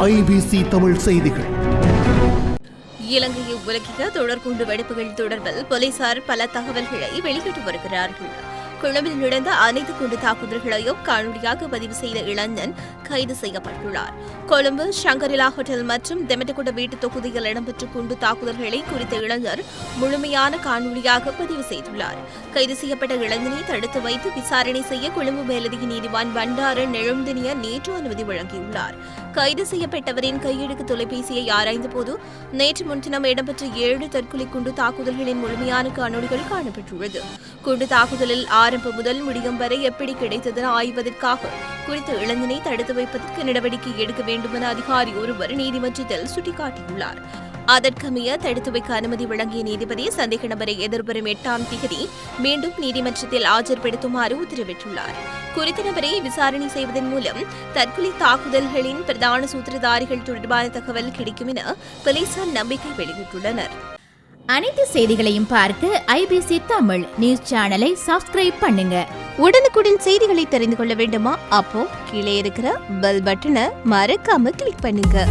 IBC Tamil செய்திகள். இலங்கையை உலகிய தொடர்குண்டு வெடிப்புகள் தொடர்பில் போலீசார் பல தகவல்களை வெளியிட்டு வருகிறார்கள். கொழும்பில் நடந்த அனைத்து குண்டு தாக்குதல்களையும் காணொலியாக பதிவு செய்த இளைஞன் கைது செய்யப்பட்டுள்ளார். கொழும்பு ஷங்கரிலா ஹோட்டல் மற்றும் தெமட்டகுட வீட்டு தொகுதியில் இடம்பெற்ற குண்டு தாக்குதல்களை குறித்த இளைஞர் முழுமையான காணொலியாக பதிவு செய்துள்ளார். கைது செய்யப்பட்ட இளைஞனை தடுத்து வைத்து விசாரணை செய்ய கொழும்பு மேலதிக நீதிவான் பண்டார நெழுந்தினிய நேற்று அனுமதி வழங்கியுள்ளார். கைது செய்யப்பட்டவரின் கையெழுத்து தொலைபேசியை ஆராய்ந்தபோது நேற்று முன்தினம் இடம்பெற்ற 7 தற்கொலை குண்டு தாக்குதல்களின் முழுமையான காணொலிகள் காணப்பட்டுள்ளது. குண்டு தாக்குதலில் ஆரம்பம் முதல் முடியும் வரை எப்படி கிடைத்தது ஆய்வதற்காக குறித்த இளைஞனை தடுத்து வைப்பதற்கு நடவடிக்கை எடுக்க வேண்டுமென அதிகாரி ஒருவர் நீதிமன்றத்தில் சுட்டிக்காட்டியுள்ளார். அதற்கமைய தடுத்து வைக்க அனுமதி வழங்கிய நீதிபதி சந்தேக நபரை எதிர்வரும் 8ஆம் தேதி மீண்டும் நீதிமன்றத்தில் ஆஜர்படுத்துமாறு உத்தரவிட்டுள்ளார். குறித்த நபரை விசாரணை செய்வதன் மூலம் தற்கொலை தாக்குதல்களின் பிரதான சூத்திரதாரிகள் தொடர்பான தகவல் கிடைக்கும் என போலீசார் நம்பிக்கை வெளியிட்டுள்ளனர். அனைத்து செய்திகளையும் பார்க்க ஐபிசி தமிழ் நியூஸ் சேனலை சப்ஸ்கிரைப் பண்ணுங்க. உடனுக்குடன் செய்திகளை தெரிந்து கொள்ள வேண்டுமா? அப்போ கீழே இருக்கிற பெல் பட்டனை மறக்காம கிளிக் பண்ணுங்க.